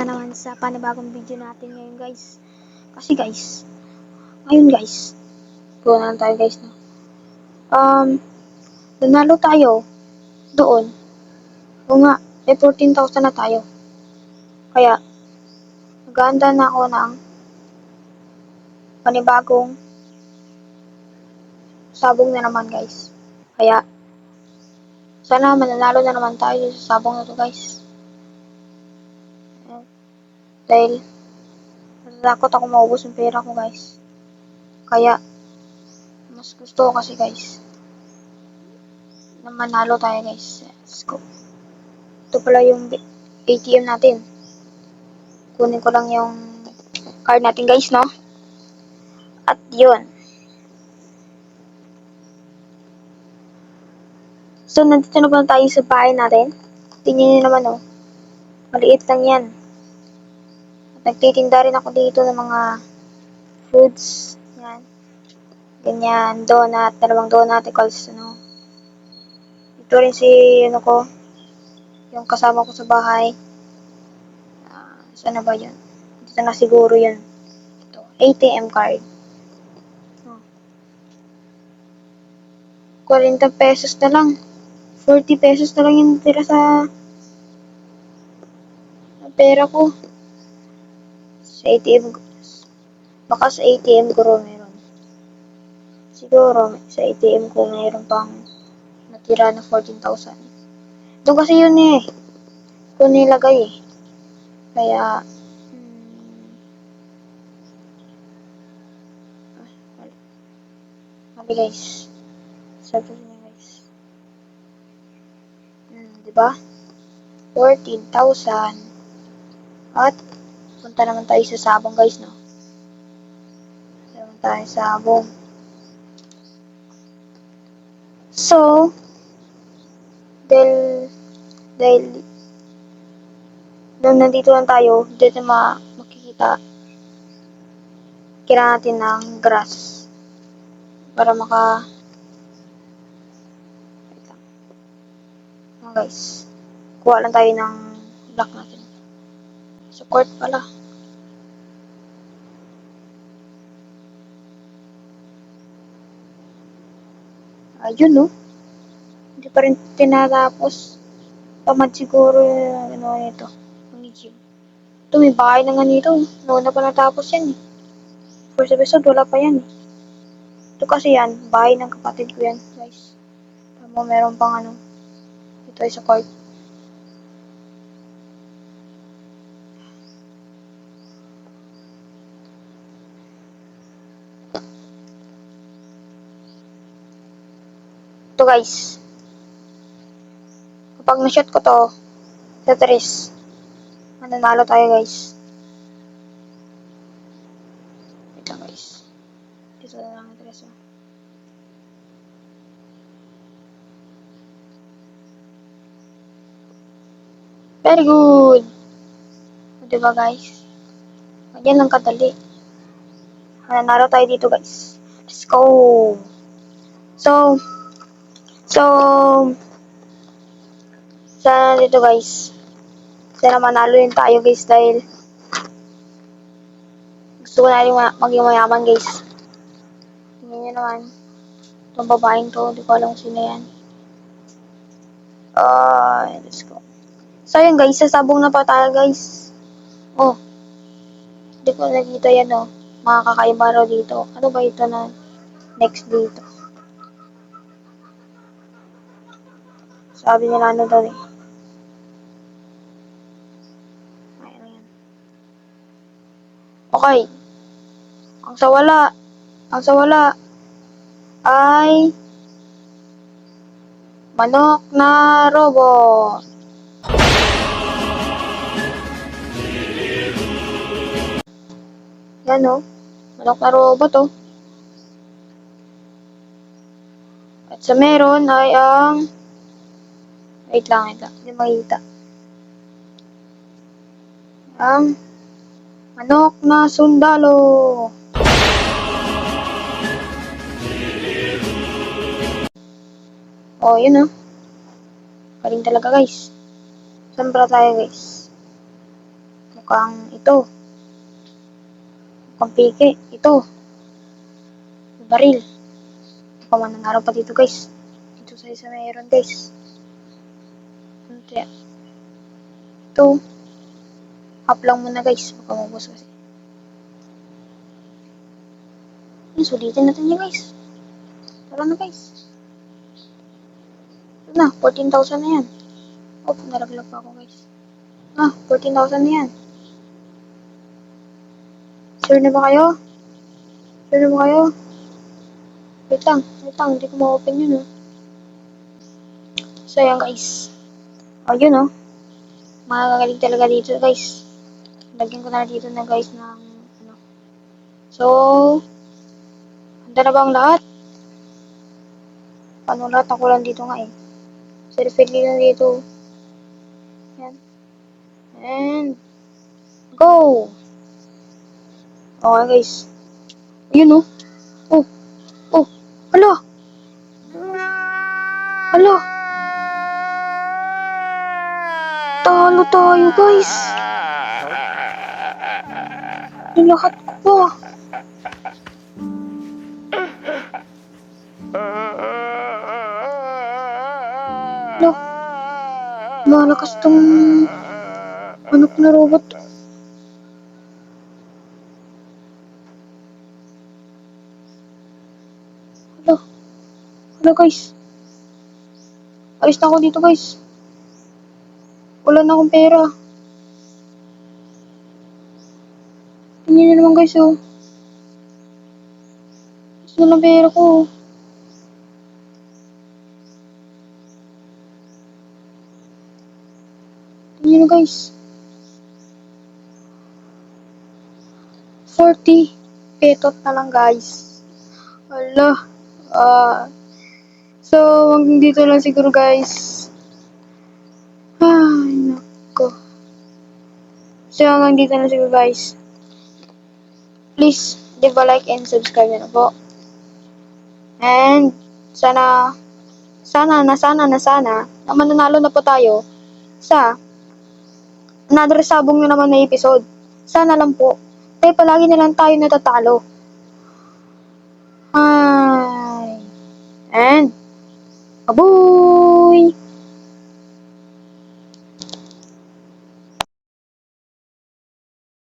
na naman sa panibagong video natin ngayon guys. Kasi guys, ngayon guys, gawa na tayo guys, no? Nanalo tayo doon. O nga, 14,000 na tayo. Kaya, naghahanda na ako ng panibagong sabong na naman guys. Kaya, sana mananalo na naman tayo sa sabong na to guys. Dahil, natatakot ako maubos yung pera ko guys. Kaya, mas gusto ko kasi guys, na manalo tayo guys. Let's go. Ito pala yung ATM natin. Kunin ko lang yung card natin guys, no? At yun. So, nandito na pala tayo sa bahay natin. Tingnan nyo naman, oh. Maliit lang yan. At nagtitinda rin ako dito ng mga foods. Yan. Ganyan. Donut. Dalawang donut. Equals, ano. Ito rin si, ano ko, yung kasama ko sa bahay. Saan na ba yun? Dito na siguro yun. Ito. ATM card. 40 pesos na lang. 40 pesos na lang yung tira sa pera ko. Sa ATM. Baka sa ATM ko meron. Siguro sa ATM ko meron pang natira na 14,000. Doon kasi yun eh. Kung nilagay eh. Kaya mali guys. Sabi niya guys. Diba? 14,000. At punta naman tayo sa sabong guys, no? Punta naman tayo sa sabong. So, dahil nandito lang tayo, dito makikita, kailangan natin ng grass para wait lang. Guys, kuha lang tayo ng block natin. Support pala. Ayun, no? Hindi pa rin tinatapos. Tamad siguro yung ano nito. Ang gym. Ito, may bahay na nga nito. Noon na pa natapos yan eh. First episode, wala pa yan eh. Ito kasi yan, bahay ng kapatid ko yan, guys. Tama, meron pang ano. Ito ay sa court. Ito guys. Kapag na-shot ko to, sa 3, mananalo tayo guys. Ito guys. Ito na lang ang 3. Very good. Diba guys? Ganyan lang kadali. Mananalo tayo dito guys. Let's go. So, sana dito guys. Sana manalo yun tayo guys dahil gusto ko na rin maging mayaman guys. Tingnan nyo naman. Itong babaeng to. Hindi ko alam kung sino yan. Let's go. So yun guys. Sasabong na pa tayo guys. Oh. Hindi ko nakita yan oh. Mga kakaiba raw dito. Ano ba ito na next dito? Sabi nila ano daw eh. Ayun yan. Okay. Ang sawala ay manok na robot. Yan o. Manok na robot o. At sa meron ay ang wait lang. Hindi makita. Ang manok na sundalo. Oh, yun o. Galing talaga guys. Saan pala tayo guys? kang ito. Mukhang peke. Ito. Baril. Pamanang araw pa dito guys. Dito sa isa mayroon guys. Ano kaya? Ito. Up lang muna guys. Baka mabos kasi. Sulitin natin yan guys. Tara na guys. Ito na. 14,000 na yan. Oh, nalaglag pa ako guys. 14,000 na yan. Sure na ba kayo? Sure na ba kayo? Wait lang. Hindi ko ma-open yun, oh. So, yan, guys. Yun, oh. Makakagaling talaga dito, guys. Lagyan ko na dito na, guys, ng, ano. So, handa na ba ang lahat? Paano lahat? Ako lang dito nga, eh. Selfie lang dito. Yan. And, go! Okay, guys. Yun, oh. Oh. Hala! Talo tayo, guys. Nilahat ko pa. Hala. Malakas tong anak na robot. Hala, guys. Alis na ako dito, guys. Wala na akong pera. Tingnan nyo naman, guys, oh. Alis na lang pera ko, oh. Tingnan nyo, guys. 40 petot na lang, guys. Hala. So, hanggang dito lang siguro, guys. Ay, nako. So, hanggang dito lang siguro, guys. Please, leave a like and subscribe na po. And, sana na mananalo na po tayo sa another sabong na naman na episode. Sana lang po. Tayo palagi na lang tayo natatalo. Ay. And, aboo!